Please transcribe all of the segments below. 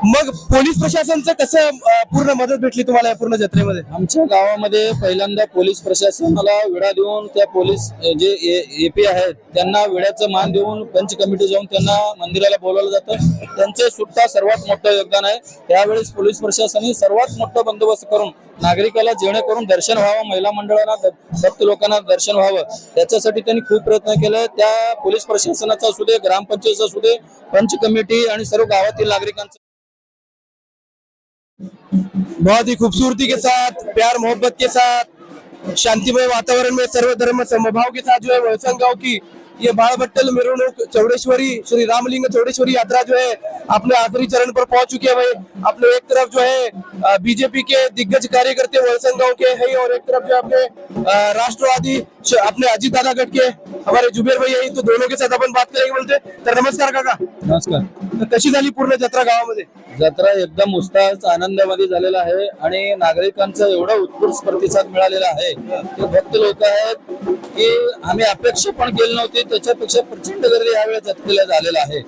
मग पोलीस प्रशासनचं कसं पूर्ण मदत भेटली तुम्हाला या पूर्ण जत्रेमध्ये? आमच्या गावामध्ये पहिल्यांदा पोलीस प्रशासनाला विडा देऊन त्या पोलीस जे एपी आहेत त्यांना विड्याचं मान देऊन पंच कमिटी जाऊन त्यांना मंदिराला बोलावलं जातं. त्यांचे सुद्धा सर्वात मोठं योगदान आहे. त्यावेळेस पोलीस प्रशासनाने सर्वात मोठा बंदोबस्त करून नागरिकाला जेणेकरून दर्शन व्हावं, महिला मंडळांना भक्त लोकांना दर्शन व्हावं त्याच्यासाठी त्यांनी खूप प्रयत्न केले. त्या पोलीस प्रशासनाचा असू दे, ग्रामपंचायतचा असू दे, पंच कमिटी आणि सर्व गावातील नागरिकांचा बहुत ही खूबसूरती के साथ, प्यार मोहब्बत के साथ, शांतिमय वातावरण में सर्व धर्म समभाव के साथ जो है वलसंग गांव की ये बाड़भट्टल मिरवणूक चौड़ेश्वरी श्री रामलिंग चौड़ेश्वरी यात्रा जो है अपने आखिरी चरण पर पहुंच चुकी है भाई। अपने एक तरफ जो है बीजेपी के दिग्गज कार्यकर्ते वलसंग गांव के है और एक तरफ जो अपने राष्ट्रवादी अपने अजित दादा गट के हमारे जुबेर भाई यही, तो दोनों के साथ अपन बात करेंगे बोलते। तर नमस्कार काका. नमस्कार. तर कशी झाली पूर्ण जत्रा गावामध्ये? जत्रा एकदम उत्साहाचा आनंदामध्ये झालेला आहे आणि नागरिकांचा एवढा उत्स्फूर्त प्रतिसाद मिळालेला आहे. ते भक्त लोक आहेत की आम्ही अपेक्षा पण केली नव्हती, त्याच्यापेक्षा प्रचंड गर्दी यावेळेस जत्रेला झालेला आहे.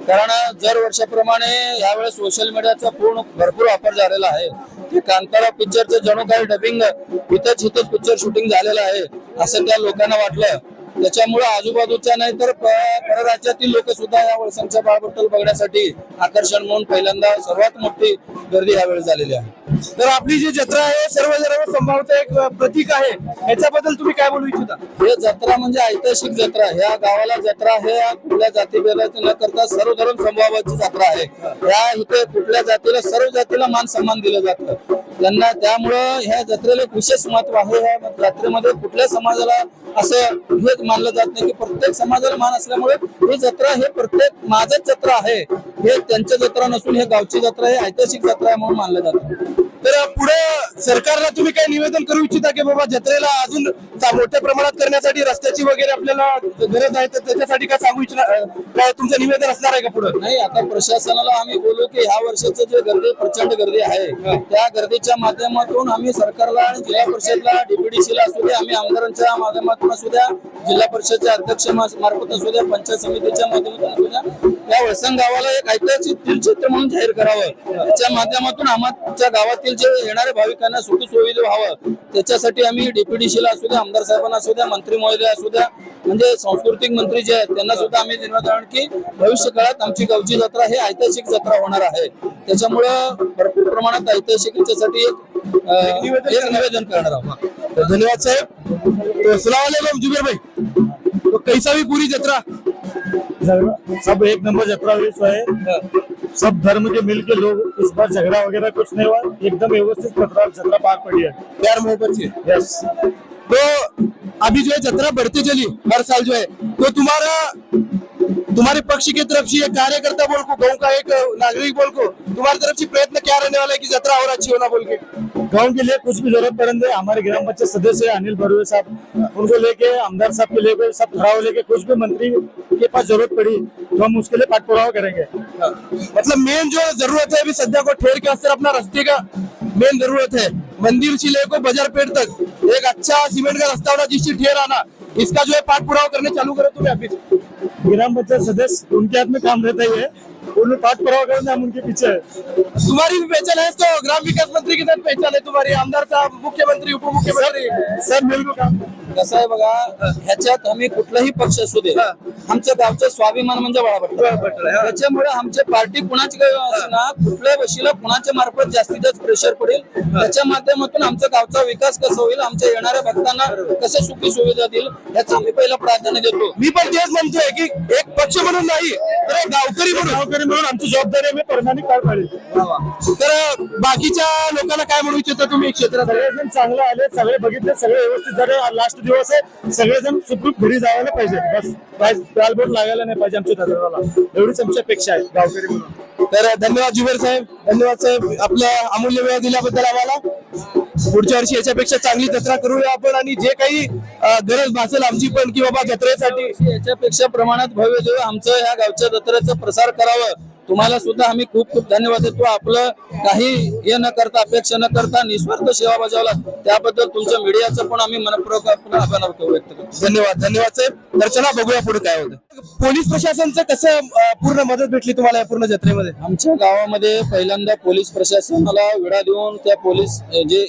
कारण दर वर्षाप्रमाणे यावेळेस सोशल मीडियाचा भरपूर वापर झालेला आहे. ते कांतारा पिक्चरचं जणू काही डबिंग इथंच पिक्चर शूटिंग झालेलं आहे असं त्या लोकांना वाटलं. त्याच्यामुळे आजूबाजूच्या नाही तर परराज्यातील लोक सुद्धा या वळसंगच्या बाळबट्टल बघण्यासाठी आकर्षण म्हणून पहिल्यांदा सर्वात मोठी गर्दी यावेळी झालेली आहे. तर आपली जी जत्रा आहे सर्व समभावाचं एक प्रतीक आहे, याच्याबद्दल तुम्ही काय बोलू इच्छिता? हे जत्रा म्हणजे ऐतिहासिक जत्रा. ह्या गावाला जत्रा हे कुठल्या जातीभेदाची न करता सर्व धर्म समभावाची जत्रा आहे. या इथे कुठल्या जातीला सर्व जातीला मान सन्मान दिलं जातं त्यांना. त्यामुळं ह्या जत्रेला एक विशेष महत्व आहे. ह्या जत्रेमध्ये कुठल्या समाजाला असं हे मानलं जात नाही की प्रत्येक समाजाला मान असल्यामुळे ही जत्रा हे प्रत्येक माझच जत्रा आहे, हे त्यांच्या जत्रा नसून हे गावची जत्रा आहे, ऐतिहासिक जत्रा आहे म्हणून मानलं जातं. तर पुढे सरकारला तुम्ही काय निवेदन करू इच्छिता की बाबा जत्रेला अजून मोठ्या प्रमाणात करण्यासाठी रस्त्याची वगैरे आपल्याला गरज आहे, तर त्याच्यासाठी काय सांगू इच्छिता, काय तुमचं निवेदन असणार आहे का पुढे? नाही, आता प्रशासनाला आम्ही बोलू की ह्या वर्षाचं जे गर्दी प्रचंड गर्दी आहे त्या गर्दीच्या माध्यमातून आम्ही सरकारला आणि जिल्हा परिषदला डीपीडीसीला असू द्या, आम्ही आमदारांच्या माध्यमातून असू द्या, जिल्हा परिषदचे अध्यक्ष मार्फत असू द्या, पंचायत समितीच्या माध्यमातून असू द्या, या वळसंग गावाला एक ऐतिहासिक तीर्थक्षेत्र म्हणून जाहीर करावं. त्याच्या माध्यमातून आमच्या गावातील जे येणारे भाविकांना सुखसुविधा व्हावं त्याच्यासाठी आम्ही डीपीडीसीला असू द्या, आमदार साहेबांना असू द्या, मंत्री महोदय असू द्या, म्हणजे सांस्कृतिक मंत्री जे आहेत त्यांना सुद्धा आम्ही निवेदन की भविष्य काळात आमची गावची जत्रा हे ऐतिहासिक जत्रा होणार आहे. त्याच्यामुळं भरपूर प्रमाणात ऐतिहासिक याच्यासाठी एक निवेदन करणार आहोत. धन्यवाद साहेब. तो अस्सलाम वालेकुम जुबेर भाई, तो कैसा भी पूरी जत्रा? सब एक नंबर जत्रा हुई सो है. सब धर्म के मिल के लोग, इस बार झगड़ा वगैरह कुछ नहीं हुआ, एकदम व्यवस्थित जत्रा पार पड़ी है प्यार मोहब्बत से. यस. तो अभी जो है जत्रा बढ़ती चली हर साल जो है, तो तुम्हारे पक्ष की तरफ से एक कार्यकर्ता बोल को, गांव का एक नागरिक बोल को, तुम्हारी तरफ से प्रयत्न क्या रहने वाला है कि जत्रा और अच्छी होना बोल के? गांव के लिए कुछ भी जरूरत पड़े, हमारे ग्राम पंचायत सदस्य अनिल बरुए साहब, उनको लेके आमदार साहब के लेके सब खड़ा हो लेके कुछ भी मंत्री के पास जरूरत पड़ी तो हम उसके लिए पाठपुरावा करेंगे. मतलब मेन जो जरूरत है अभी सध्या को ठेर के असर अपना रास्ते का मेन जरूरत है. मंदिर से लेकर बाजार पेड़ तक एक अच्छा सीमेंट का रास्ता होना, जिससे ठेर आना, इसका जो है पाठपुरावा करने चालू करो तुम्हें अभी. ग्राम पंचायत सदस्य उनके हाथ में काम रहता ही है, उन्हें पाठपुरावा करना, हम उनके पीछे है. तुम्हारी भी पहचान है तो ग्राम विकास मंत्री के साथ पहचान है तुम्हारी, आमदार साहब, मुख्यमंत्री, उपमुख्यमंत्री सब मिलकर काम. कसं आहे बघा, ह्याच्यात आम्ही कुठलाही पक्ष असू दे, आमच्या गावचं स्वाभिमान म्हणजे बाळाभट्टल. त्याच्यामुळे आमची पार्टी कुणाची काही असणार, कुठल्या वशीला कुणाच्या मार्फत जास्तीत जास्त प्रेशर पडेल, त्याच्या माध्यमातून आमच्या गावचा विकास कसा होईल, आमच्या येणाऱ्या भक्तांना कसे सुखी सुविधा देईल याचं आम्ही पहिलं प्राधान्य देतो. मी पण तेच म्हणतोय की एक पक्ष म्हणून नाही तर एक गावकरी म्हणून आमची जबाबदारी आम्ही प्रामाणिक पार पाडेल. तर बाकीच्या लोकांना काय म्हणू इच्छिता तुम्ही क्षेत्रात? सगळेजण चांगले आले, सगळे बघितले, सगळे व्यवस्थित झाले. लास्ट दिवस आहे, सगळेजण सुखरूप घरी जायला पाहिजे, बस गालबोट लागायला नाही पाहिजे आमच्या दरबाराला, एवढीच आमची अपेक्षा आहे गावकरी म्हणून. तर धन्यवाद जुबेर साहेब, धन्यवाद साहेब, आपला अमूल्य वेळ दिल्याबद्दल आम्हाला. पुढच्या वर्षी याच्यापेक्षा चांगली जत्रा करूया आपण, आणि जे काही गरज भासेल आमची पण की बाबा जत्रेसाठी याच्यापेक्षा प्रमाणात भव्य आमचं ह्या गावच्या जत्रेचा प्रसार करावं तुम्हाला सुद्धा आम्ही खूप खूप धन्यवाद देतो. आपलं काही हे न करता, अपेक्षा न करता निस्वार्थ सेवा बजावला, त्याबद्दल तुमच्या मीडियाचं पण आम्ही मनपूर्वक आपलं आभार व्यक्त करतो. धन्यवाद धन्यवाद साहेब. तर चला बघूया पुढे काय होतं. पोलीस प्रशासनचं कसं पूर्ण मदत भेटली तुम्हाला या पूर्ण जत्रेमध्ये? आमच्या गावामध्ये पहिल्यांदा पोलीस प्रशासनाला विडा देऊन, त्या पोलीस जे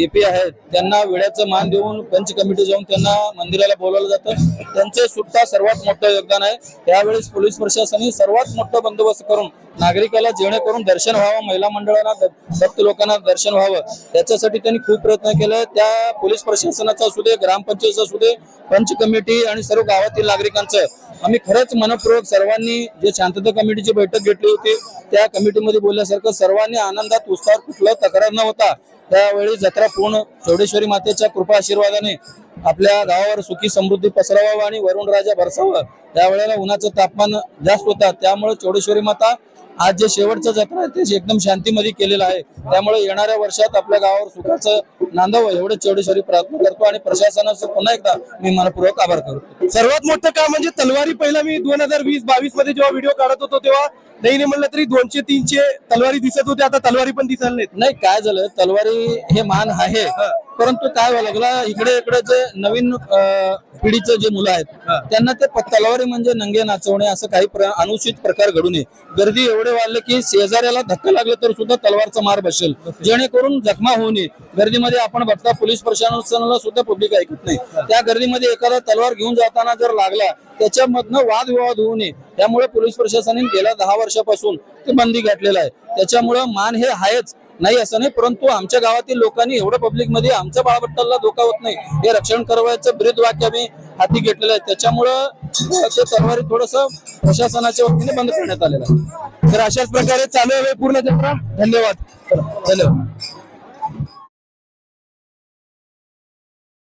एपी आहेत त्यांना विड्याचं मान देऊन पंच कमिटी जाऊन त्यांना मंदिराला बोलावलं जातं. त्यांचे सुद्धा सर्वात मोठं योगदान आहे. त्यावेळेस पोलीस प्रशासनाने सर्वात मोठा बंदोबस्त करून नागरिकाला जेणेकरून दर्शन व्हावं, महिला मंडळांना, भक्त लोकांना दर्शन व्हावं, त्याच्यासाठी त्यांनी खूप प्रयत्न केले. त्या पोलीस प्रशासनाचा असू दे, ग्रामपंचायतचा असू दे, पंच कमिटी आणि सर्व गावातील नागरिकांचं आम्ही खरंच मनपूर्वक सर्वांनी जे शांतता कमिटीची बैठक घेतली होती त्या कमिटीमध्ये बोलल्यासारखं सर्वांनी आनंदात, उत्साहात, कुठलं तक्रार न होता त्यावेळी जत्रा पूर्ण चौडेश्वरी मातेच्या कृपा आशीर्वादाने आपल्या गावावर सुखी समृद्धी पसरवावं आणि वरुण राजा बरसावं. त्यावेळेला उन्हाचं तापमान जास्त होतं, त्यामुळे चौडेश्वरी माता आज जे शेवटचं जत्रा आहे ते एकदम शांतीमध्ये केलेलं आहे. त्यामुळे येणाऱ्या वर्षात आपल्या गावावर सुखाचं नांदावं एवढे चौडेश्वरी प्रार्थना करतो आणि प्रशासनाचं पुन्हा एकदा मी मनपूर्वक आभार करतो. सर्वात मोठं काम म्हणजे तलवारी. पहिला मी 2020-22 मध्ये जेव्हा व्हिडिओ काढत होतो तेव्हा नाही म्हणलं तरी 200-300 तलवारी दिसत होते. आता तलवारी पण दिसायला नाहीत. नाही, काय झालं, तलवारी हे मान आहे, परंतु काय व्हायला लागला, इकडे जे नवीन पिढीचे जे मुलं आहेत त्यांना ते तलवारी म्हणजे नंगे नाचवणे असं काही अनुचित प्रकार घडू नये. गर्दी एवढे वाढले की शेजाऱ्याला धक्का लागले तर सुद्धा तलवारचा मार बसेल, जेणेकरून जखमा होऊ नये. गर्दीमध्ये आपण बघता पोलीस प्रशासनाला सुद्धा पब्लिक ऐकत नाही. त्या गर्दीमध्ये एखादा तलवार घेऊन जाताना जर लागला त्याच्यामधनं वादविवाद होऊ नये, त्यामुळे पोलीस प्रशासनाने गेल्या 10 वर्षापासून ते बंदी घातलेलं आहे. त्याच्यामुळे मान हे आहेच, नाही असं नाही, परंतु आमच्या गावातील लोकांनी एवढं पब्लिक मध्ये आमच्या बाळाबट्टाला धोका होत नाही हे रक्षण करवायचं ब्रीद वाक्य आम्ही हाती घेतलेलं आहे. त्याच्यामुळं ते तलवारी थोडस प्रशासनाच्या वतीने बंद करण्यात आलेलं आहे. तर अशाच प्रकारे चालू आहे पूर्ण जत्रा. धन्यवाद.